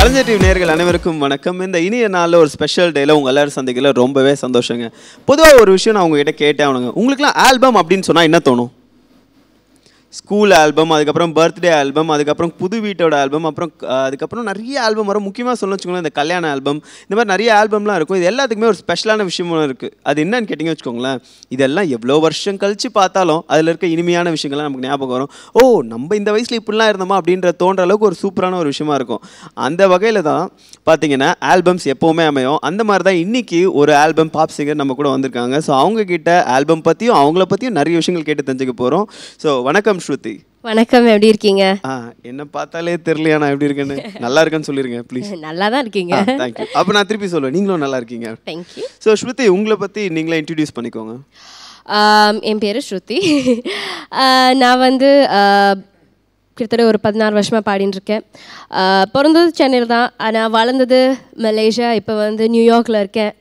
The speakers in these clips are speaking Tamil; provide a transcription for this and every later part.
கலைஞர் டிவி நேயர்கள் அனைவருக்கும் வணக்கம். இந்த இனிய நாளில் ஒரு ஸ்பெஷல் டேல உங்கள் எல்லாரும் சந்திக்கல ரொம்பவே சந்தோஷங்க. பொதுவாக ஒரு விஷயம் நான் உங்ககிட்ட கேட்டேன். உங்களுக்குலாம் ஆல்பம் அப்படின்னு சொன்னால் என்ன தோணும்? ஸ்கூல் ஆல்பம், அதுக்கப்புறம் பர்த்டே ஆல்பம், அதுக்கப்புறம் புது வீட்டோட ஆல்பம், அதுக்கப்புறம் நிறைய ஆல்பம் வரும். முக்கியமாக சொல்லணும்னு வச்சுக்கோங்களேன், இந்த கல்யாண ஆல்பம், இந்த மாதிரி நிறைய ஆல்பம்லாம் இருக்கும். இது எல்லாத்துக்குமே ஒரு ஸ்பெஷலான விஷயமும் இருக்குது. அது என்னன்னு கேட்டிங்க வச்சுக்கோங்களேன், இதெல்லாம் எவ்வளோ வருஷம் கழித்து பார்த்தாலும் அதில் இருக்க இனிமையான விஷயங்கள்லாம் நமக்கு ஞாபகம் வரும். ஓ, நம்ம இந்த வயசில் இப்படிலாம் இருந்தோமா அப்படின்ற தோன்ற அளவுக்கு ஒரு சூப்பரான ஒரு விஷயமா இருக்கும். அந்த வகையில் தான் பார்த்தீங்கன்னா ஆல்பம்ஸ் எப்போவுமே அமையும். அந்த மாதிரி தான் இன்றைக்கி ஒரு ஆல்பம் பாப் சிங்கர் நம்ம கூட வந்திருக்காங்க. ஸோ அவங்கக்கிட்ட ஆல்பம் பற்றியும் அவங்கள பற்றியும் நிறைய விஷயங்கள் கேட்டு தெரிஞ்சுக்க போகிறோம். ஸோ வணக்கம் ஸ்ருதி. வணக்கம், எப்படி இருக்கீங்க? என்ன பார்த்தாலே தெரியலையா நான் எப்படி இருக்கேன்னு? நல்லா இருக்கேன்னு சொல்லிருங்க ப்ளீஸ். நல்லா தான் இருக்கீங்க. தேங்க்யூ. அப்போ நான் திருப்பி சொல்லுவேன், நீங்களும் நல்லா இருக்கீங்க. தேங்க்யூ. ஸோ ஸ்ருதி, உங்களை பற்றி நீங்களே இன்ட்ரடியூஸ் பண்ணிக்கோங்க. என் பேர் ஸ்ருதி. நான் வந்து கிட்டத்தட்ட ஒரு 16 வருஷமாக பாடின்னு இருக்கேன். பிறந்தது சென்னையில் தான், ஆனால் வளர்ந்தது மலேசியா. இப்போ வந்து நியூயார்க்கில் இருக்கேன்.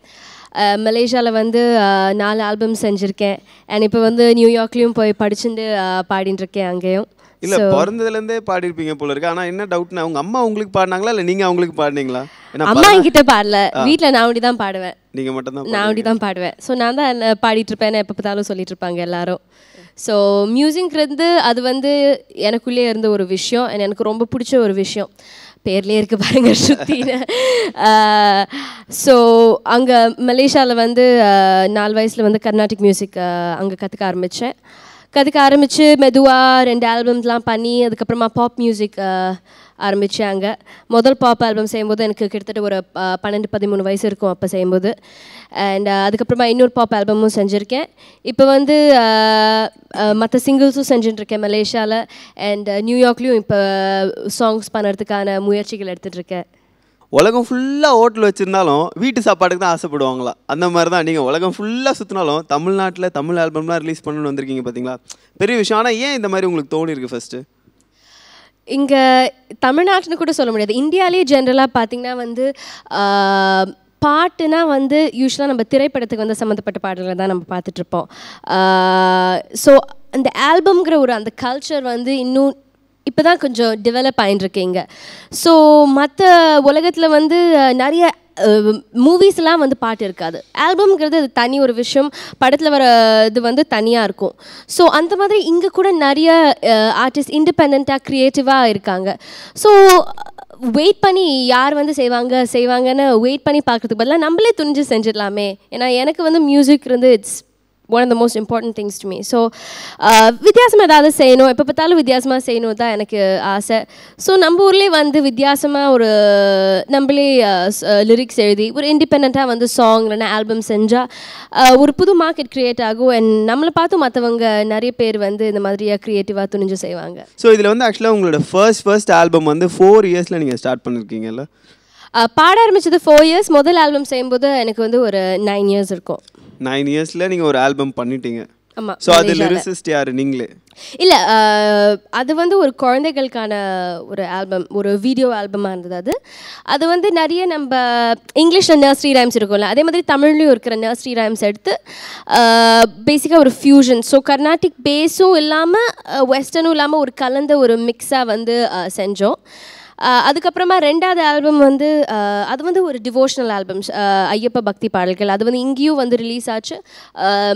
மலேசியாவில் வந்து 4 ஆல்பம் செஞ்சுருக்கேன். அண்ட் இப்போ வந்து நியூயார்க்லேயும் போய் படிச்சுட்டு பாடின்னு இருக்கேன் அங்கேயும். இல்லை, பிறந்ததுலேருந்தே பாடிருப்பீங்க போல இருக்கு. ஆனால் என்ன டவுட்னா, அவங்க அம்மா உங்களுக்கு பாடினாங்களா இல்லை நீங்கள் அவங்களுக்கு பாடினீங்களா? அம்மா என்கிட்ட பாடல, வீட்டில் நான் ஒண்டி தான் பாடுவேன். நீங்கள் மட்டும் தான்? நான் ஒண்டி தான் பாடுவேன். ஸோ நான் தான் பாடிட்டு இருப்பேன், எப்போ பார்த்தாலும் சொல்லிட்டு இருப்பாங்க எல்லாரும். ஸோ மியூசிக்ங்கிறது அது வந்து எனக்குள்ளே இருந்த ஒரு விஷயம், எனக்கு ரொம்ப பிடிச்ச ஒரு விஷயம். பேர்லேயே இருக்குது பாருங்க, ஸ்ருத்தின்னு. ஸோ அங்கே மலேசியாவில் வந்து 4 வயசில் வந்து கர்நாடிக் மியூசிக் அங்கே கற்றுக்க ஆரம்பித்து மெதுவாக 2 ஆல்பம்ஸ்லாம் பண்ணி அதுக்கப்புறமா பாப் மியூசிக் ஆரம்பித்தேன். அங்கே முதல் பாப் ஆல்பம் செய்யும்போது எனக்கு கிட்டத்தட்ட ஒரு 12-13 வயசு இருக்கும் அப்போ செய்யும்போது. அண்ட் அதுக்கப்புறமா இன்னொரு பாப் ஆல்பமும் செஞ்சுருக்கேன். இப்போ வந்து மற்ற சிங்கிள்ஸும் செஞ்சுட்டுருக்கேன் மலேசியாவில். அண்ட் நியூயார்க்லேயும் இப்போ சாங்ஸ் பண்ணுறதுக்கான முயற்சிகள் எடுத்துகிட்ருக்கேன். உலகம் ஃபுல்லாக ஹோட்டல் வச்சுருந்தாலும் வீட்டு சாப்பாட்டுக்கு தான் ஆசைப்படுவாங்களா? அந்த மாதிரி தான் நீங்கள் உலகம் ஃபுல்லாக சுற்றினாலும் தமிழ்நாட்டில் தமிழ் ஆல்பம்லாம் ரிலீஸ் பண்ணணும்னு வந்திருக்கீங்க பார்த்தீங்களா? பெரிய விஷயம். ஆனால் ஏன் இந்த மாதிரி உங்களுக்கு தோணிருக்கு ஃபஸ்ட்டு? இங்கே தமிழ்நாட்டுன்னு கூட சொல்ல முடியாது, இந்தியாவிலேயே ஜென்ரலாக பார்த்திங்கன்னா வந்து பாட்டுனா வந்து யூஸ்வலாக நம்ம திரைப்படத்துக்கு வந்து சம்மந்தப்பட்ட பாடல்களை தான் நம்ம பார்த்துட்ருப்போம். ஸோ அந்த ஆல்பம்ங்கிற ஒரு அந்த கல்ச்சர் வந்து இன்னும் இப்போ தான் கொஞ்சம் டெவலப் ஆகிட்டுருக்கீங்க. ஸோ மற்ற உலகத்தில் வந்து நிறைய மூவிஸ்லாம் வந்து பாட்டு இருக்காது. ஆல்பம்ங்கிறது அது தனி ஒரு விஷயம், படத்தில் வர இது வந்து தனியாக இருக்கும். ஸோ அந்த மாதிரி இங்கே கூட நிறைய ஆர்டிஸ்ட் இண்டிபெண்ட்டாக க்ரியேட்டிவாக இருக்காங்க. ஸோ வெயிட் பண்ணி யார் வந்து செய்வாங்கன்னு வெயிட் பண்ணி பார்க்குறதுக்கு பதிலாக நம்மளே துணிஞ்சு செஞ்சிடலாமே. ஏன்னா எனக்கு வந்து மியூசிக் இருந்து it's one of the most important things to me. So வித்தியாசமாக ஏதாவது செய்யணும், எப்போ பார்த்தாலும் வித்தியாசமாக செய்யணும் தான் எனக்கு ஆசை. ஸோ நம்ம ஊர்லேயே வந்து வித்தியாசமாக ஒரு நம்மளே லிரிக்ஸ் எழுதி ஒரு இண்டிபெண்ட்டாக வந்து சாங் இல்லைன்னா ஆல்பம் செஞ்சால் ஒரு புது மார்க்கெட் க்ரியேட் ஆகும். அண்ட் நம்மளை பார்த்து மற்றவங்க நிறைய பேர் வந்து இந்த மாதிரியாக க்ரியேட்டிவாக துணிஞ்சு செய்வாங்க. ஸோ இதில் வந்து ஆக்சுவலாக உங்களோட ஃபர்ஸ்ட் ஆல்பம் வந்து 4 இயர்ஸில் நீங்கள் ஸ்டார்ட் பண்ணியிருக்கீங்கல்ல? பாட ஆரம்பிச்சது 4 இயர்ஸ். முதல் ஆல்பம் செய்யும்போது எனக்கு வந்து ஒரு 9 இயர்ஸ் இருக்கும். 9 இயர்ஸில் நீங்கள் ஒரு ஆல்பம் பண்ணிட்டீங்க. ஆமாம். ஸோ அது லிரிசிஸ்ட் யார், நீங்களே? இல்லை, அது வந்து ஒரு குழந்தைகளுக்கான ஒரு ஆல்பம், ஒரு வீடியோ ஆல்பமாக இருந்தது. அது வந்து நிறைய நம்ம இங்கிலீஷில் நர்சரி ரைம்ஸ் இருக்கும்ல, அதே மாதிரி தமிழ்லையும் இருக்கிற நர்சரி ரைம்ஸ் எடுத்து பேசிக்காக ஒரு ஃபியூஷன், ஸோ கர்நாடிக் பேஸும் இல்லாமல் வெஸ்டர்னும் இல்லாமல் ஒரு கலந்த ஒரு மிக்ஸாக வந்து செஞ்சோம். அதுக்கப்புறமா 2வது ஆல்பம் வந்து அது வந்து ஒரு டிவோஷனல் ஆல்பம்ஸ், ஐயப்ப பக்தி பாடல்கள். அது வந்து இங்கேயும் வந்து ரிலீஸ் ஆச்சு,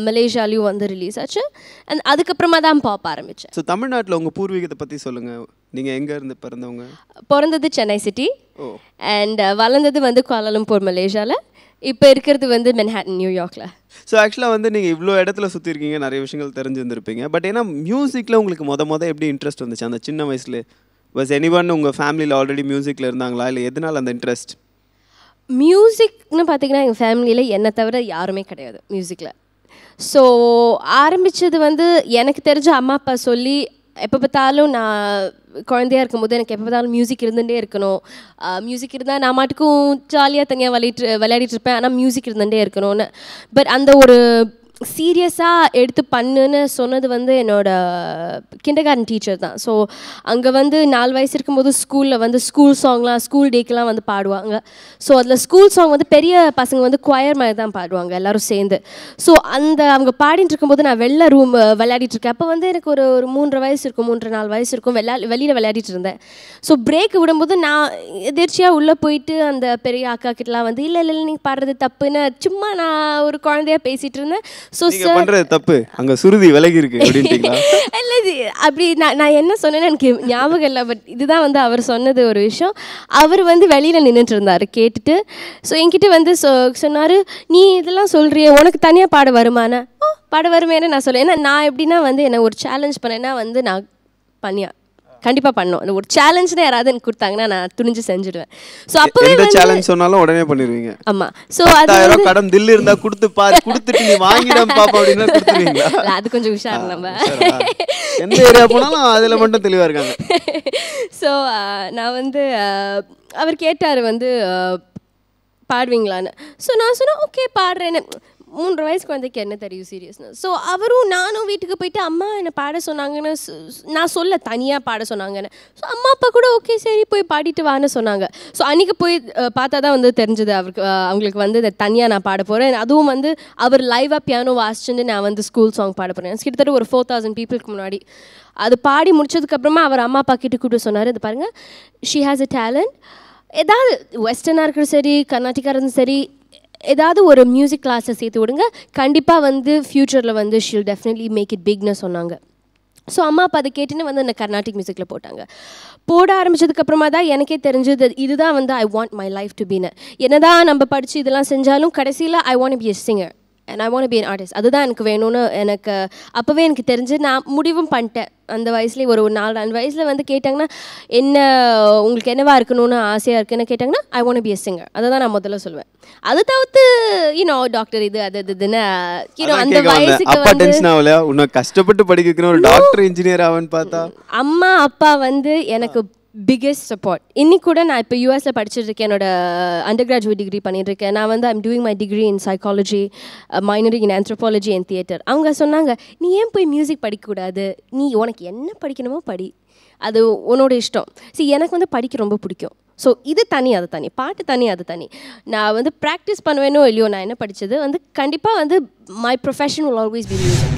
மலேசியாலையும் வந்து ரிலீஸ் ஆச்சு. அண்ட் அதுக்கப்புறமா தான் பாப் ஆரம்பித்தேன். ஸோ தமிழ்நாட்டில் உங்கள் பூர்வீகத்தை பற்றி சொல்லுங்கள். நீங்கள் எங்கே இருந்து பிறந்தவங்க? பிறந்தது சென்னை சிட்டி அண்ட் வளர்ந்தது வந்து குவாலாலம்பூர் மலேசியாவில். இப்போ இருக்கிறது வந்து மென்ஹாட்டன் நியூயார்க்கில். ஸோ ஆக்சுவலாக வந்து நீங்கள் இவ்வளோ இடத்துல சுற்றிருக்கீங்க, நிறைய விஷயங்கள் தெரிஞ்சுருந்துருப்பீங்க. பட் ஏன்னா மியூசிக்கில் உங்களுக்கு மொதல் எப்படி இன்ட்ரெஸ்ட் வந்துச்சு அந்த சின்ன வயசுல? வாஸ் எனிவன் உங்கள் ஃபேமிலியில் ஆல்ரெடி மியூசிக்கில் இருந்தாங்களா, இல்லை எதனால் அந்த இன்ட்ரெஸ்ட்? மியூசிக்னு பார்த்தீங்கன்னா எங்கள் ஃபேமிலியில் என்னை தவிர யாருமே கிடையாது மியூசிக்கில். ஸோ ஆரம்பித்தது வந்து எனக்கு தெரிஞ்ச அம்மா அப்பா சொல்லி, எப்போ பார்த்தாலும் நான் குழந்தையாக இருக்கும்போது எனக்கு எப்போ பார்த்தாலும் மியூசிக் இருந்துகிட்டே இருக்கணும், மியூசிக் இருந்தால் நான் மாட்டுக்கும் ஜாலியாக தனியாக விளையாடிட்டு இருப்பேன், ஆனால் மியூசிக் இருந்துகிட்டே இருக்கணும்னு. பட் அந்த ஒரு சீரியஸாக எடுத்து பண்ணுன்னு சொன்னது வந்து என்னோட கிண்டர்கார்டன் டீச்சர் தான். ஸோ அங்கே வந்து 4 வயசு இருக்கும்போது ஸ்கூலில் வந்து ஸ்கூல் சாங்லாம் ஸ்கூல் டேக்கெலாம் வந்து பாடுவாங்க. ஸோ அதில் ஸ்கூல் சாங் வந்து பெரிய பசங்க வந்து குயர் மாதிரி தான் பாடுவாங்க எல்லோரும் சேர்ந்து. ஸோ அவங்க பாடிட்டு இருக்கும்போது நான் வெளில ரூம் விளையாடிட்டுருக்கேன். அப்போ வந்து எனக்கு ஒரு 3.5 வயசு இருக்கும், 3-4 வயசு இருக்கும். வெளியில் விளையாடிட்டு இருந்தேன். ஸோ பிரேக் விடும்போது நான் எதிர்ச்சியாக உள்ளே போயிட்டு அந்த பெரிய அக்கா கிட்டலாம் வந்து இல்லை நீங்கள் பாடுறது தப்புன்னு சும்மா நான் ஒரு குழந்தையாக பேசிகிட்டு இருந்தேன். ஸோ பண்றது தப்பு, அங்கே சுருதி விலகி இருக்கு அப்படின்ட்டீங்களா? இல்லை அப்படி நான் என்ன சொன்னேன்னு எனக்கு ஞாபகம் இல்லை. பட் இதுதான் வந்து அவர் சொன்னது ஒரு விஷயம். அவர் வந்து வெளியில் நின்றுட்டு இருந்தார் கேட்டுட்டு. ஸோ என்கிட்ட வந்து சொன்னார், நீ இதெல்லாம் சொல்கிறிய, உனக்கு தனியாக பாட வருமானா? பாட வருமேன்னு நான் சொல்லுவேன். ஏன்னா நான் எப்படின்னா வந்து என்னை ஒரு சேலஞ்ச் பண்ணேன்னா வந்து நான் கண்டிப்பாக பண்ணோம். அந்த ஒரு சேலஞ்சுன்னு யாராவது எனக்கு கொடுத்தாங்கன்னா நான் துணிஞ்சு செஞ்சுடுவேன். ஸோ அப்போவே எந்த சேலஞ்ச் சொன்னாலும் உடனே பண்ணிடுவீங்க. ஆமாம். ஸோ 10,000 கடன் தில்லு இருந்தா கொடுத்துட்டு நீ வாங்கிடம் பாப்பா அப்படின்னா கொடுத்துருவீங்களா? அது கொஞ்சம் உஷார். நம்ம எந்த ஏரியா போனாலும் அதில் மட்டும் தெளிவாக இருக்காங்க. ஸோ நான் வந்து அவர் கேட்டார் வந்து பாடுவீங்களான்னு. ஸோ நான் சொன்னேன் ஓகே பாடுறேன்னு. 3 வயசு குழந்தைக்கு என்ன தெரியும் சீரியஸ்னு. ஸோ அவரும் நானும் வீட்டுக்கு போயிட்டு அம்மா என்னை பாட சொன்னாங்கன்னு நான் சொல்ல தனியாக பாட சொன்னாங்கன்னு. ஸோ அம்மா அப்பா கூட ஓகே சரி போய் பாடிட்டு வான்னு சொன்னாங்க. ஸோ அன்றைக்கி போய் பார்த்தா தான் வந்து தெரிஞ்சது அவங்களுக்கு வந்து தனியாக நான் பாட போகிறேன். அதுவும் வந்து அவர் லைவாக பியானோ வாசிச்சுட்டு நான் வந்து ஸ்கூல் சாங் பாட போகிறேன். கிட்டத்தட்ட ஒரு 4,000 பீப்புளுக்கு முன்னாடி. அது பாடி முடிச்சதுக்கப்புறமா அவர் அம்மா அப்பா கிட்ட கூப்பிட்டு சொன்னார், இது பாருங்கள், ஷீ ஹேஸ் அ டேலண்ட். ஏதாவது வெஸ்டர்னாக இருக்கிறது சரி, கர்நாடிக்காக இருந்தாலும் சரி, ஏதாவது ஒரு மியூசிக் கிளாஸை சேர்த்து விடுங்க, கண்டிப்பாக வந்து ஃப்யூச்சரில் வந்து ஷீல் டெஃபினெட்லி மேக் இட் பிக்னு சொன்னாங்க. ஸோ அம்மா அப்பா அதை கேட்டுன்னு வந்து அந்த கர்நாடிக் மியூசிக்கில் போட்டாங்க. போட ஆரம்பித்ததுக்கப்புறமா தான் எனக்கே தெரிஞ்சது இதுதான் வந்து I want my life to பீன்னு. என்ன தான் நம்ம படித்து இதெல்லாம் செஞ்சாலும் கடைசியில் I want be a singer and I want be an artist. அதுதான் எனக்கு வேணும்னு எனக்கு அப்போவே எனக்கு தெரிஞ்சு நான் முடிவும் பண்ணிட்டேன். அந்த வயசுலேயே ஒரு 4-5 வயசில் வந்து கேட்டாங்கன்னா என்ன உங்களுக்கு என்னவா இருக்கணும்னு ஆசையாக இருக்குன்னு கேட்டாங்கன்னா ஐ வாண்ட் பி எ சிங்கர். அதை தான் நான் முதல்ல சொல்லுவேன். அது தவிர்த்து டாக்டர் இது அது இதுன்னு அந்த வயசுக்கு வந்து உன்னை கஷ்டப்பட்டு படிக்கிற ஒரு டாக்டர் இன்ஜினியர் ஆவன்னு பார்த்தா அம்மா அப்பா வந்து எனக்கு பிக்கெஸ்ட் சப்போர்ட். இன்னைக்கு கூட நான் இப்போ யூஎஸில் படிச்சுட்டு இருக்கேன். என்னோட அண்டர் கிராஜுவேட் டிகிரி பண்ணிட்டு இருக்கேன். நான் வந்து I'm doing my degree in psychology, மைனரி இன் ஆந்த்ரோபாலஜி அண்ட் தியேட்டர். அவங்க சொன்னாங்க, நீ ஏன் போய் மியூசிக் படிக்கக்கூடாது, நீ உனக்கு என்ன படிக்கணுமோ படி, அது உன்னோட இஷ்டம். சரி, எனக்கு வந்து படிக்க ரொம்ப பிடிக்கும். ஸோ இது தனி அது தனி, பாட்டு தனி அது தனி. நான் வந்து ப்ராக்டிஸ் பண்ணுவேனோ இல்லையோ, நான் என்ன படித்தது வந்து கண்டிப்பாக வந்து my profession will always be music.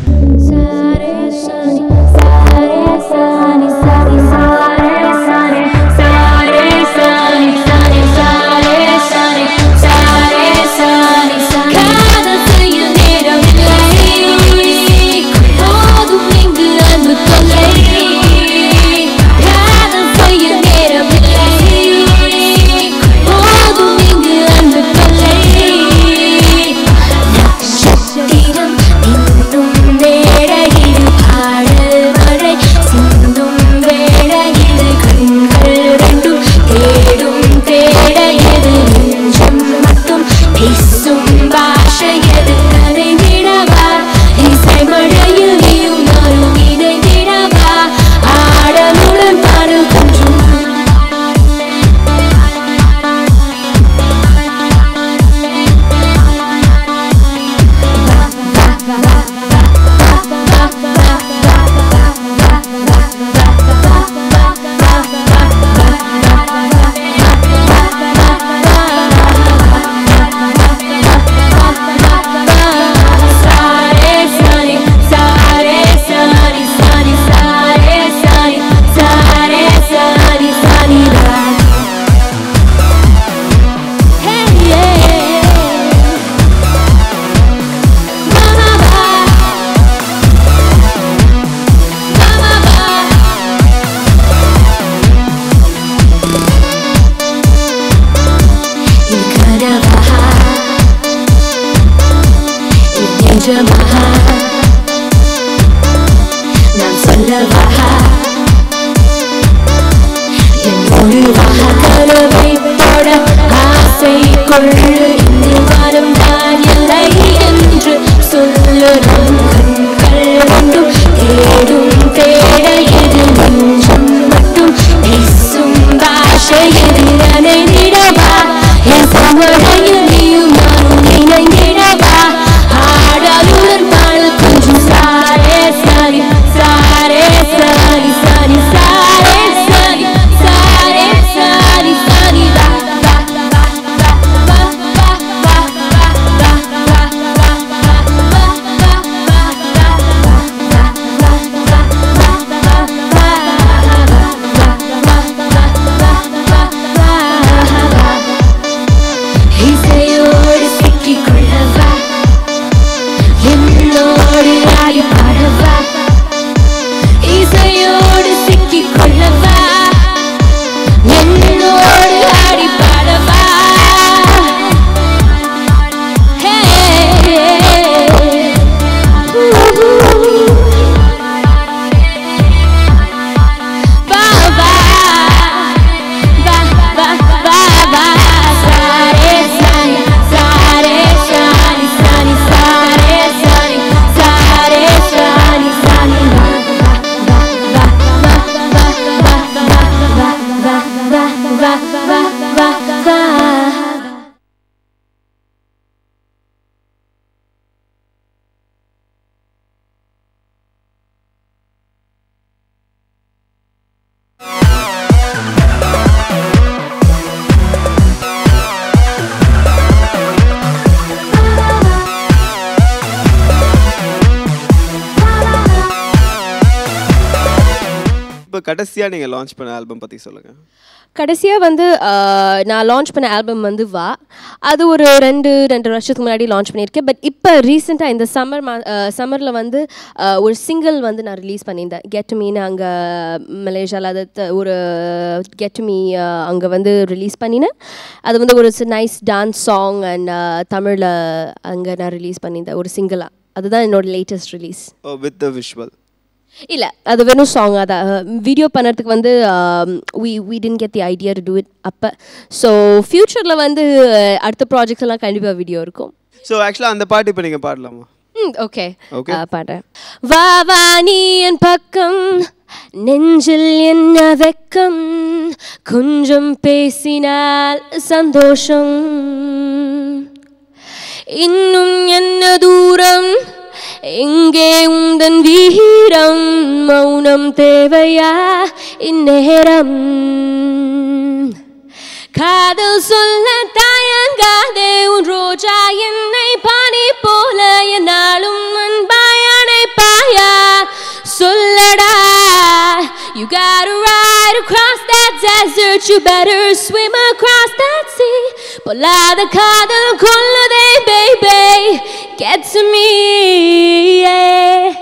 Yes, I'm கடைசியாக நீங்கள் லான்ச் பண்ண ஆல்பம் பற்றி சொல்லுங்கள். கடைசியாக வந்து நான் லான்ச் பண்ண ஆல்பம் வந்து வா, அது ஒரு ரெண்டு வருஷத்துக்கு முன்னாடி லான்ச் பண்ணியிருக்கேன். பட் இப்போ ரீசெண்டாக இந்த சம்மரில் வந்து ஒரு சிங்கிள் வந்து நான் ரிலீஸ் பண்ணியிருந்தேன். கெட் மீன்னு அங்கே மலேசியாவில் அது ஒரு கெட் மீ அங்கே வந்து ரிலீஸ் பண்ணினேன். அது வந்து ஒரு நைஸ் டான்ஸ் சாங் அண்ட் தமிழில் அங்கே நான் ரிலீஸ் பண்ணியிருந்தேன் ஒரு சிங்கிளாக. அதுதான் என்னோட latest release. With the visual இல்லை, அது வெறும் சாங். அதான் வீடியோ பண்ணுறதுக்கு வந்து we didn't get the idea to do it அப்போ. ஸோ ஃப்யூச்சரில் வந்து அடுத்த ப்ராஜெக்ட்ஸ் எல்லாம் கண்டிப்பாக வீடியோ இருக்கும். ஸோ ஆக்சுவலாக அந்த பாட்டு இப்போ நீங்கள் பாடலாமா? ஓகே, பாடுறேன். வா வா நீ என் பக்கம், நெஞ்சில் என்ன வெக்கம், கொஞ்சம் பேசினால் சந்தோஷம், இன்னும் என்ன தூரம், எங்கே உந்தன் வீரம், மௌனம் தேவையா இந்நேரம், காதல் சொல்ல தயங்காதே உன் ரோஜா என்னை பானி போல என்னாலும் அன்பாய் அணைப்பாயா சொல்லடா. You gotta ride across that desert, you better swim across that sea, பொல்லாத காதல் கொல்லுதே baby, get to me, yeah.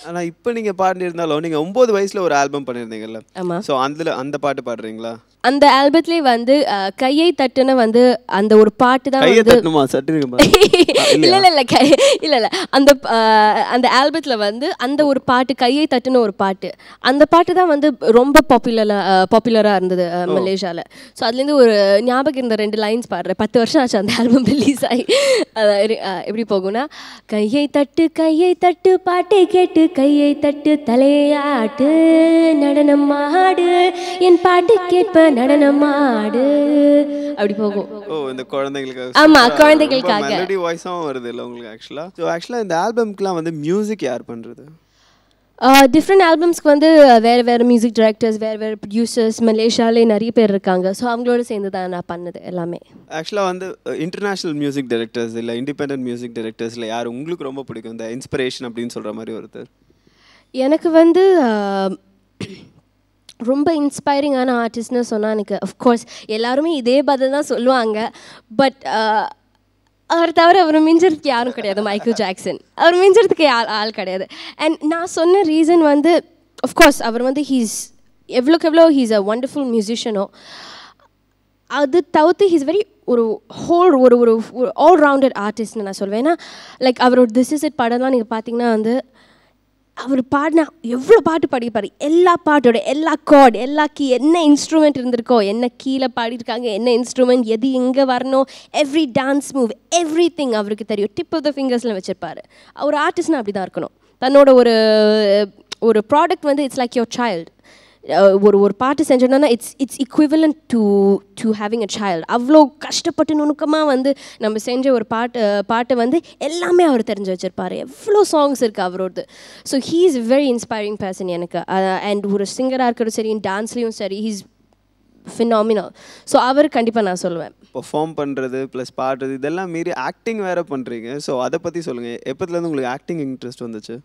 ஆனால் இப்போ நீங்கள் பாடியிருந்தாலும் நீங்கள் 9 வயசில் ஒரு ஆல்பம் பண்ணியிருந்தீங்கல்ல? ஆமாம். ஸோ அந்த பாட்டு பாடுறீங்களா? அந்த ஆல்பத்திலே வந்து கையை தட்டுன்னு வந்து அந்த ஒரு பாட்டு தான் கையை தட்டணுமா? இல்லை இல்லை அந்த ஆல்பத்தில் வந்து அந்த ஒரு பாட்டு கையை தட்டுன்னு ஒரு பாட்டு, அந்த பாட்டு தான் வந்து ரொம்ப பாப்புலராக இருந்தது மலேசியாவில். ஸோ அதுலேருந்து ஒரு ஞாபகம் இருந்த 2 லைன்ஸ் பாடுறேன். 10 வருஷம் ஆச்சு அந்த ஆல்பம் ரிலீஸ் ஆகி. எப்படி போகும்னா, கையை தட்டு பாட்டை கேட்டு கையை தட்டு தலையாட்டு நடனம் ஆடு என் பாட்டு கேட்ப நடனமாடு, அப்படி போகும். ஓ, இந்த குழந்தைகளுக்காக. ஆமா, குழந்தைகளுக்காக. மெலடி வாய்ஸும் வருது இல்ல உங்களுக்கு ஆக்சுவலா? சோ ஆக்சுவலா இந்த ஆல்பம்க்குலாம் வந்து மியூசிக் யார் பண்றது? டிஃப்ரெண்ட் ஆல்பம்ஸ்க்கு வந்து வேறு மியூசிக் டைரக்டர்ஸ், வேறு ப்ரொடியூசர்ஸ் மலேசியாவிலே நிறைய பேர் இருக்காங்க. ஸோ அவங்களோட சேர்ந்து தான் நான் பண்ணது எல்லாமே. ஆக்சுவலாக வந்து இன்டர்நேஷ்னல் மியூசிக் டைரக்டர்ஸ் இல்லை இண்டிபெண்டன்ட் மியூசிக் டைரக்டர்ஸில் யார் உங்களுக்கு ரொம்ப பிடிக்கும், இந்த இன்ஸ்பிரேஷன் அப்படின்னு சொல்கிற மாதிரி ஒருத்தர்? எனக்கு வந்து ரொம்ப இன்ஸ்பைரிங்கான ஆர்டிஸ்ட்னு சொன்னால் எனக்கு அஃப்கோர்ஸ் எல்லாருமே இதே பதில் தான் சொல்லுவாங்க. பட் அவர் தவிர அவர் மிஞ்சறதுக்கு யாரும் கிடையாது. மைக்கேல் ஜாக்சன் அவர் மிஞ்சறதுக்கு ஆள் கிடையாது. அண்ட் நான் சொன்ன ரீசன் வந்து அஃப்கோர்ஸ் அவர் வந்து எவ்வளோக்கு எவ்வளோ ஹீஸ் அ ஒண்டர்ஃபுல் மியூசிஷியனோ, அது தவிர்த்து ஹீஸ் வெரி ஒரு ஹோல் ஒரு ஆல்ரவுண்டட் ஆர்டிஸ்ட்னு நான் சொல்வேன். ஏன்னா லைக் அவரோட திஸ் இஸ் இட் படம்லாம் நீங்கள் பார்த்தீங்கன்னா வந்து அவர் பாடினா எவ்வளோ பாட்டு பாடிப்பார். எல்லா பாட்டோட எல்லா கார்டு, எல்லா கீ, என்ன இன்ஸ்ட்ருமெண்ட் இருந்திருக்கோ, என்ன கீழே பாடியிருக்காங்க, என்ன இன்ஸ்ட்ருமெண்ட் எது எங்கே வரணும், every dance move every thing அவருக்கு தெரியும். டிப் ஆஃப் த ஃபிங்கர்ஸில் வச்சுருப்பார். ஒரு ஆர்டிஸ்ட்னா அப்படி தான் இருக்கணும். தன்னோட ஒரு ப்ராடக்ட் வந்து இட்ஸ் லைக் யுவர் சைல்டு. ஒரு பாட்டு செஞ்சோன்னா it's equivalent to having a child. அவ்வளோ கஷ்டப்பட்டு நுணுக்கமாக வந்து நம்ம செஞ்ச ஒரு பாட்டை வந்து எல்லாமே அவர் தெரிஞ்சு வச்சுருப்பார். எவ்வளோ சாங்ஸ் இருக்குது அவரோடது. So he is very inspiring person எனக்கு. அண்ட் ஒரு சிங்கராக இருக்கிறதும் சரி, டான்ஸ்லேயும் சரி, ஹீஸ் ஃபினாமினல். ஸோ அவர் கண்டிப்பாக நான் சொல்லுவேன். பெர்ஃபார்ம் பண்ணுறது ப்ளஸ் பாடுறது இதெல்லாம் மீறி ஆக்டிங் வேறு பண்ணுறீங்க. ஸோ அதை பற்றி சொல்லுங்கள். எப்போதுலேருந்து உங்களுக்கு ஆக்டிங் இன்ட்ரெஸ்ட் வந்துச்சு?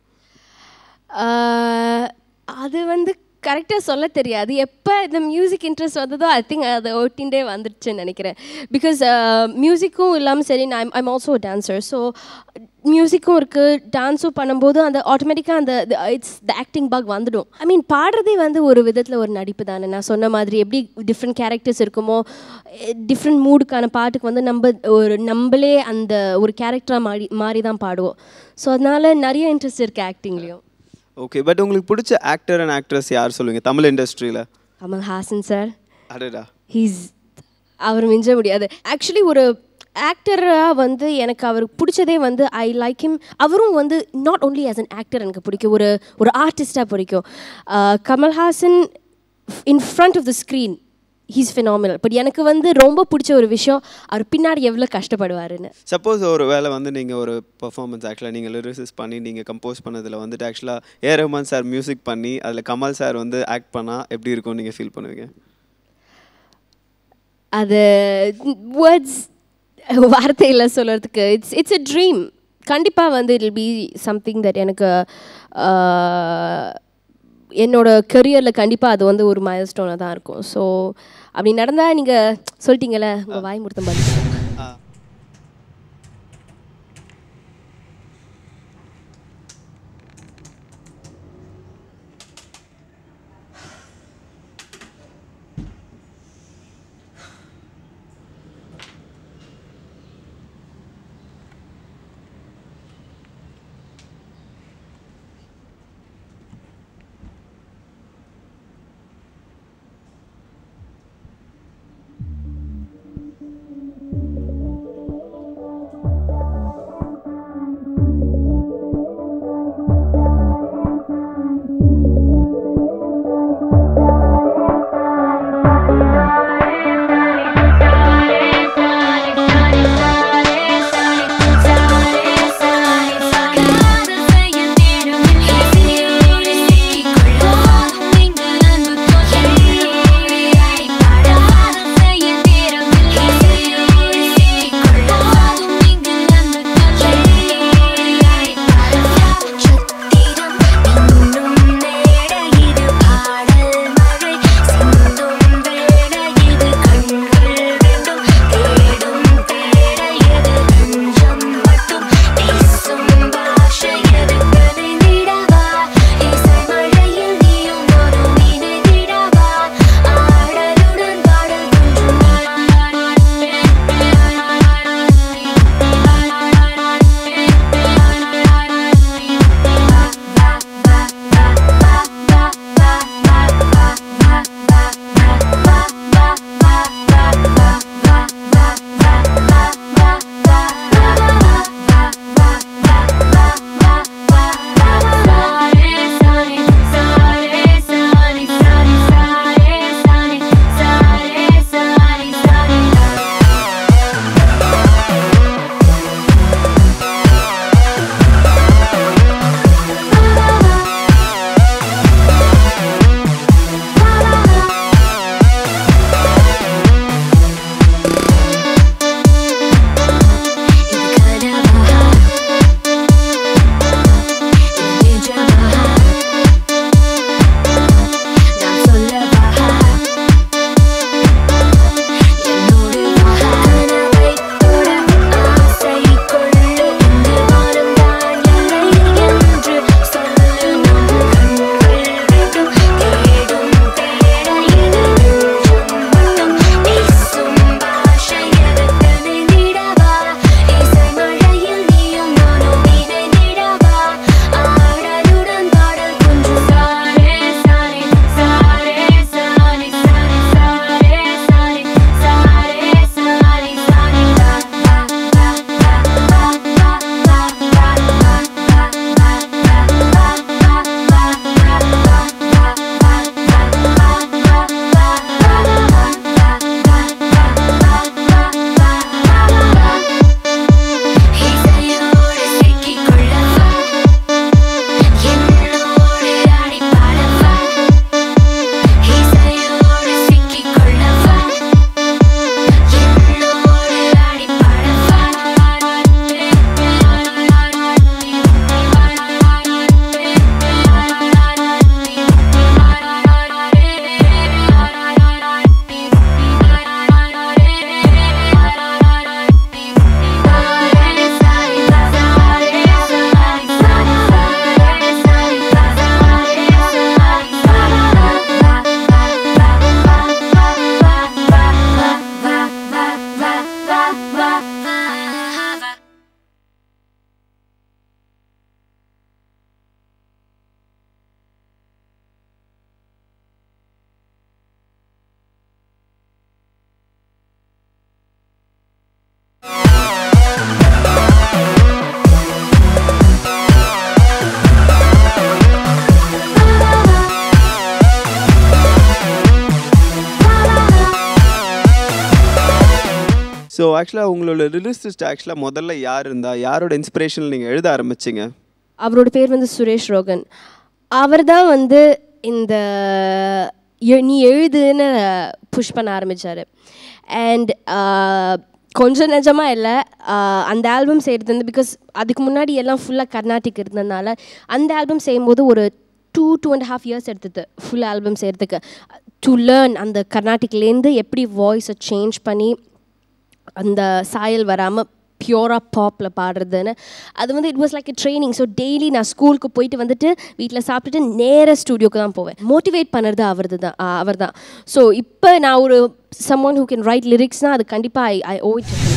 அது வந்து கரெக்டாக சொல்ல தெரியாது. எப்போ இந்த மியூசிக் இன்ட்ரெஸ்ட் வந்ததோ ஐ திங்க் அது ஓட்டின்டே வந்துடுச்சுன்னு நினைக்கிறேன். பிகாஸ் மியூசிக்கும் இல்லாமல் சரி, ஐம் ஆல்சோ டான்ஸர். ஸோ மியூசிக்கும் இருக்குது, டான்ஸும் பண்ணும்போது அந்த ஆட்டோமேட்டிக்காக அந்த இட்ஸ் த ஆக்டிங் பக் வந்துடும். ஐ மீன் பாடுறதே வந்து ஒரு விதத்தில் ஒரு நடிப்பு தானே. நான் சொன்ன மாதிரி எப்படி டிஃப்ரெண்ட் கேரக்டர்ஸ் இருக்குமோ, டிஃப்ரெண்ட் மூடுக்கான பாட்டுக்கு வந்து நம்மளே அந்த ஒரு கேரக்டராக மாறி தான் பாடுவோம். ஸோ அதனால நிறைய இன்ட்ரெஸ்ட் இருக்குது ஆக்டிங்லேயும். ஓகே, பட் உங்களுக்கு பிடிச்ச ஆக்டர் அண்ட் ஆக்ட்ரஸ் யார் சொல்லுவீங்க தமிழ் இண்டஸ்ட்ரியில்? கமல்ஹாசன் சார். அடடா, அவர் மிஞ்ச முடியாது. ஆக்சுவலி ஒரு ஆக்டராக வந்து எனக்கு அவர் பிடிச்சதே வந்து ஐ லைக் ஹிம். அவரும் வந்து not only as an actor எனக்கு பிடிக்கும், ஒரு ஆர்டிஸ்டாக பிடிக்கும். Kamal Haasan in front of the screen he's phenomenal. But எனக்கு வந்து ரொம்ப பிடிச்ச ஒரு விஷயம் அவர் பின்னாடி எவ்வளோ கஷ்டப்படுவாருன்னு. சப்போஸ் ஒரு வேளை வந்து நீங்கள் ஒரு பர்ஃபார்மன்ஸ் ஆக்சுவலாக நீங்கள் லிரிசிஸ் பண்ணி நீங்கள் கம்போஸ் பண்ணதில் வந்துட்டு ஆக்சுவலாக ஏ ரஹ்மான் சார் மியூசிக் பண்ணி அதில் கமல் சார் வந்து ஆக்ட் பண்ணால் எப்படி இருக்கும்னு நீங்கள் ஃபீல் பண்ணுவீங்க? அது வேர்ட்ஸ் வார்த்தையில் சொல்கிறதுக்கு இட்ஸ் எ ட்ரீம். கண்டிப்பாக வந்து it will be something that எனக்கு என்னோட கரியரில் கண்டிப்பாக அது வந்து ஒரு மைல்ஸ்டோனாக தான் இருக்கும். ஸோ அப்படி நடந்தால் நீங்கள் சொல்லிட்டீங்களே உங்கள் வாய் முறுத்தம் பதில். ஸோ ஆக்சுவலாக உங்களோட லிரிசிஸ்ட் ஆக்சுவலாக முதல்ல யார் இருந்தா, யாரோட இன்ஸ்பிரேஷனில் நீங்கள் எழுத ஆரம்பிச்சிங்க? அவரோட பேர் வந்து சுரேஷ் ரோகன். அவர் தான் வந்து இந்த நீ எழுதுன்னு புஷ் பண்ண ஆரம்பித்தார். அண்ட் கொஞ்சம் நிஜமாக இல்லை, அந்த ஆல்பம் செய்கிறது வந்து பிகாஸ் அதுக்கு முன்னாடி எல்லாம் ஃபுல்லாக கர்நாடிக் இருந்ததுனால அந்த ஆல்பம் செய்யும்போது ஒரு 2.5 years எடுத்தது ஃபுல் ஆல்பம் செய்கிறதுக்கு. டு லேர்ன் அந்த கர்நாடிக்லேருந்து எப்படி வாய்ஸை சேஞ்ச் பண்ணி அந்த சாயல் வராமல் பியூராக பாப்பில் பாடுறதுன்னு அது வந்து it was like a training. So daily நான் ஸ்கூலுக்கு போயிட்டு வந்துட்டு வீட்டில் சாப்பிட்டுட்டு நேராக ஸ்டூடியோக்கு தான் போவேன். மோட்டிவேட் பண்ணுறது அவர் தான். ஸோ இப்போ நான் ஒரு someone who can write lyricsனால் அது கண்டிப்பாக I owe it to him.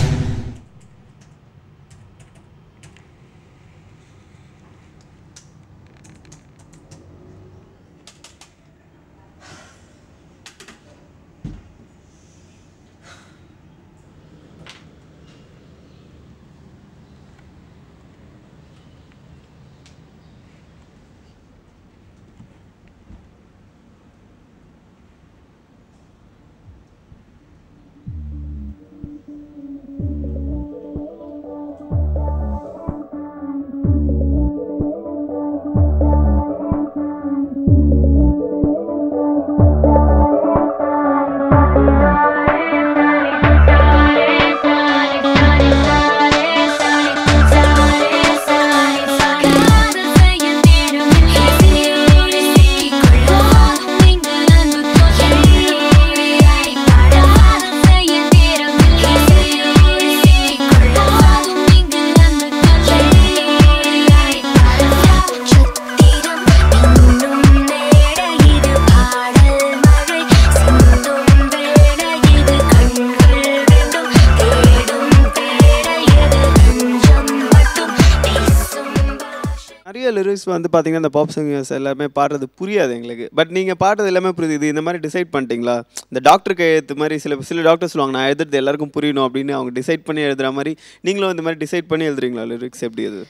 Lyrics வந்து பார்த்தீங்கன்னா இந்த பாப் சிங்கர்ஸ் எல்லாமே பாடுறது புரியாது எங்களுக்கு. பட் நீங்கள் பாடுறது எல்லாமே புரியுது. இந்த மாதிரி டிசைட் பண்ணிட்டீங்களா? இந்த டாக்டருக்கு எழுத்து மாதிரி சில டாக்டர் சொல்லுவாங்க நான் எழுதுறது எல்லாருக்கும் புரியணும் அப்படின்னு அவங்க டிசைட் பண்ணி எழுதுகிற மாதிரி நீங்களும் இந்த மாதிரி டிசைட் பண்ணி எழுதுறீங்களா லிரிக்ஸ்? எப்படி அது?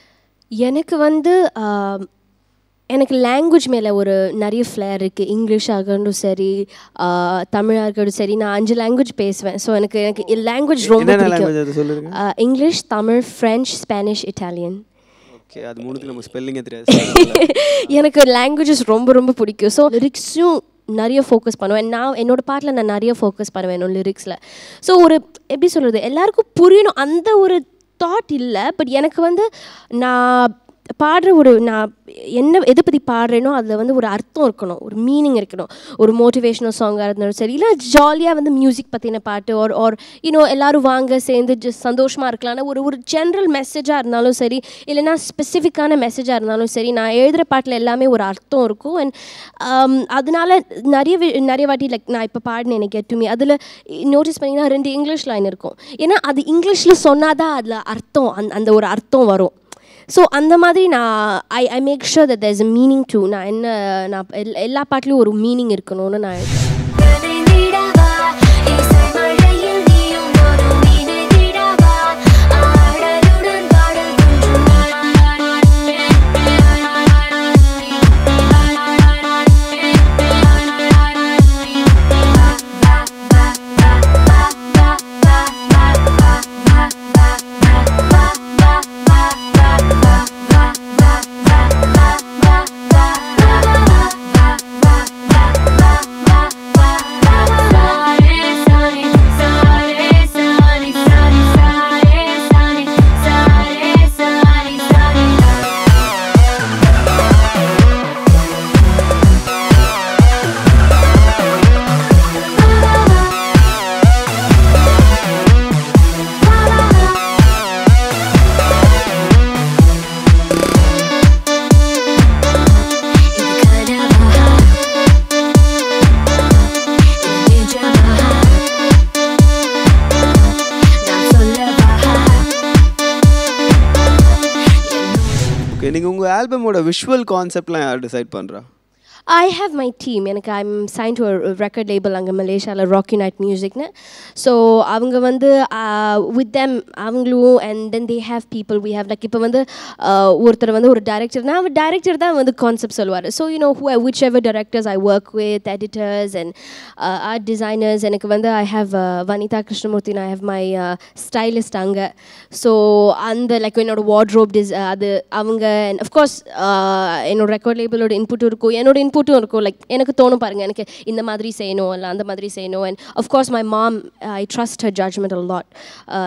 எனக்கு வந்து எனக்கு லாங்குவேஜ் மேலே ஒரு நிறைய ஃப்ளேர் இருக்குது. இங்கிலீஷ் ஆகட்டும் சரி, தமிழாக இருக்கட்டும் சரி, நான் 5 லாங்குவேஜ் பேசுவேன். ஸோ எனக்கு லாங்குவேஜ் ரொம்ப பிடிக்கும். English, Tamil, French, Spanish, Italian. அது மூணுக்கு நம்ம ஸ்பெல்லிங்கே தெரியாது. எனக்கு லாங்குவேஜஸ் ரொம்ப ரொம்ப பிடிக்கும். ஸோ லிரிக்ஸும் நிறைய ஃபோக்கஸ் பண்ணுவேன். நான் என்னோடய பாட்டில் நான் நிறைய ஃபோக்கஸ் பண்ணுவேன் என்னோட லிரிக்ஸில். ஸோ ஒரு எப்படி சொல்கிறது, எல்லாருக்கும் புரியணும் அந்த ஒரு தாட் இல்லை. பட் எனக்கு வந்து நான் பாடுற நான் எதை பற்றி பாடுறேனோ அதில் வந்து ஒரு அர்த்தம் இருக்கணும், ஒரு மீனிங் இருக்கணும். ஒரு மோட்டிவேஷனல் சாங்காக இருந்தாலும் சரி, இல்லை ஜாலியாக வந்து மியூசிக் பற்றின பாட்டு ஆர் எல்லோரும் வாங்க சேர்ந்து சந்தோஷமாக இருக்கலாம்னா ஒரு ஜென்ரல் மெசேஜாக இருந்தாலும் சரி, இல்லைனா ஸ்பெசிஃபிக்கான மெசேஜாக இருந்தாலும் சரி, நான் எழுதுகிற பாட்டில் எல்லாமே ஒரு அர்த்தம் இருக்கும். அண்ட் அதனால நிறைய வாட்டி லைக் நான் இப்போ பாடினேன் எனக்கு எட்டுமே அதில் நோட்டீஸ் பண்ணிங்கன்னா 2 இங்கிலீஷ் லைன் இருக்கும். ஏன்னா அது இங்கிலீஷில் சொன்னால் தான் அதில் அர்த்தம் அந்த ஒரு அர்த்தம் வரும். ஸோ அந்த மாதிரி நான் I make sure that there is a meaning to நான் எல்லா பாட்டிலையும் ஒரு மீனிங் இருக்கணும்னு நான் நீங்கள் உங்கள் ஆல்பமோட விஷுவல் கான்செப்ட்லாம் யார் டிசைட் பண்ணுறா? I have my team. I'm signed to a record label அங்கே மலேசியாவில் ராக்கி நைட் மியூசிக்னு. ஸோ அவங்க வந்து with them அவங்களும் and then they have people we have like இப்போ வந்து ஒருத்தர் வந்து ஒரு டைரக்டர்னா அவர் டைரக்டர் தான் வந்து கான்செப்ட் சொல்லுவார். So whichever directors I work with, editors and art designers. எனக்கு வந்து I have Vanitha Krishnamurthy, I have my stylist அங்கே. ஸோ அந்த லைக் என்னோட wardrobe அது அவங்க and of course என்னோட ரெக்கார்ட் லேபிளோட இன்புட்டும் இருக்கும், என்னோட இன்புட்டும் இருக்கும். லைக் எனக்கு தோணும் பாருங்கள், எனக்கு இந்த மாதிரி செய்யணும் இல்லை அந்த மாதிரி செய்யணும். And of course my mom, I trust her judgment a lot,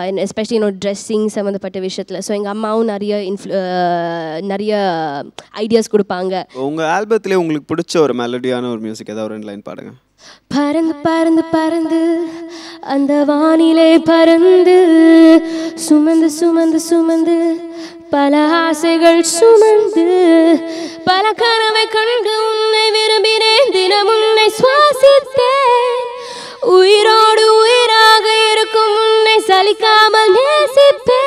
and especially என்னோட ட்ரெஸ்ஸிங் சம்மந்தப்பட்ட விஷயத்தில். ஸோ எங்கள் அம்மாவும் நிறைய ஐடியாஸ் கொடுப்பாங்க. உங்கள் ஆல்பத்திலே உங்களுக்கு பிடிச்ச ஒரு மெலடியான ஒரு மியூசிக் ஏதாவது ஒரு 2 லைன் பாடுங்க. பறந்து பறந்து பறந்து அந்த வானிலே பறந்து சுமந்து சுமந்து சுமந்து பல ஆசைகள் சுமந்து பல கனவை கண்டு உன்னை விரும்பினேன், தினம் உன்னை சுவாசித்தேன், உயிரோடு உயிராக இருக்கும் உன்னை சலிக்காமல் நேசிப்பேன்.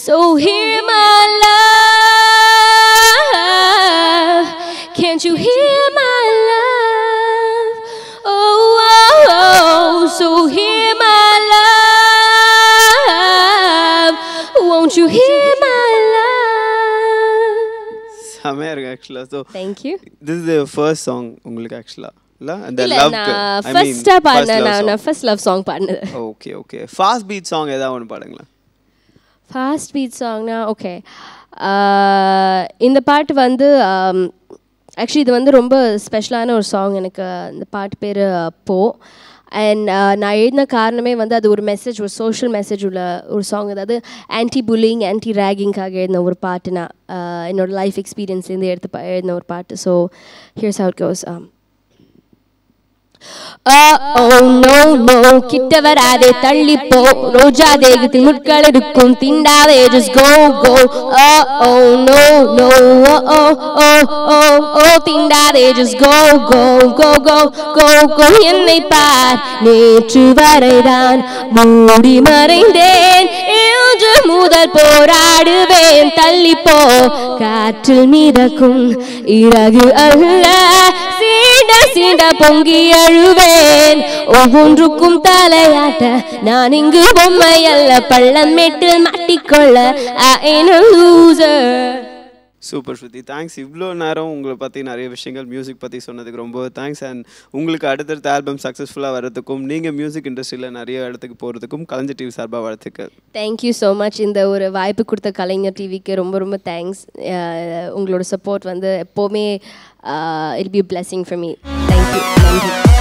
So hear my love, can't you hear my love? Oh, oh, oh, so hear my love, won't you hear my love? செமையாக இருக்கு ஆக்சுவலாக. So Thank you. This is the first song உங்களுக்கு ஆக்சுவலாக இல்லை அந்த இல்ல லவ்க்கு? நான் ஃபர்ஸ்டா பாடினேன், நான் ஃபர்ஸ்ட் லவ் சாங் பாடினேன். Okay okay. Fast beat song ஏதாவது ஒன்று பாடுங்களேன். ஃபாஸ்ட் பீட் சாங்னா ஓகே. இந்த பாட்டு வந்து ஆக்சுவலி இது வந்து ரொம்ப ஸ்பெஷலான ஒரு சாங் எனக்கு. இந்த பாட்டு பேர் போ. அண்ட் நான் எழுதின காரணமே வந்து அது ஒரு மெசேஜ், ஒரு சோஷியல் மெசேஜ் உள்ள ஒரு சாங். அதாவது ஆன்டி புல்லிங், ஆன்டி ரேகிங்காக எழுதின ஒரு பாட்டு. நான் என்னோட லைஃப் எக்ஸ்பீரியன்ஸ்லேருந்து எழுதின ஒரு பாட்டு. So here's how it goes. Oh no no, கிட்ட வராதே தள்ளிப்போ, ரோஜா தேகத்தில் முட்கள் இருக்கும் திண்டாதே, just go go. Oh no no, oh oh oh oh, திண்டாதே, just go go go go go go. என்னை பார், நேற்று வரைதான் மூடி மறைந்தேன், இன்று முதல் போராடுவேன், தள்ளிப்போ காற்றில் மிதக்கும் இறகு அல்ல, சீண்ட சீண்ட பொங்கி அழுவேன், ஒவ்வொன்றுக்கும் தலையாட்ட நான் இங்கு பொம்மை அல்ல, பள்ளம் மேட்டில் மாட்டிக்கொள்ள I ain't a loser. Super Shruti, thanks. இவ்வளோ நேரம் உங்களை பற்றி நிறைய விஷயங்கள் மியூசிக் பற்றி சொன்னதுக்கு ரொம்ப தேங்க்ஸ். அண்ட் உங்களுக்கு அடுத்தடுத்த ஆல்பம் சக்ஸஸ்ஃபுல்லாக வர்றதுக்கும் நீங்கள் மியூசிக் இண்டஸ்ட்ரியில் நிறைய இடத்துக்கு போகிறதுக்கும் கலைஞர் டிவி சார்பாக வாழ்த்துக்கள். Thank you so much. இந்த ஒரு வாய்ப்பு கொடுத்த கலைஞர் டிவிக்கு ரொம்ப ரொம்ப தேங்க்ஸ். உங்களோட சப்போர்ட் வந்து எப்போவுமே it'll be a blessing for me. Thank you. நன்றி.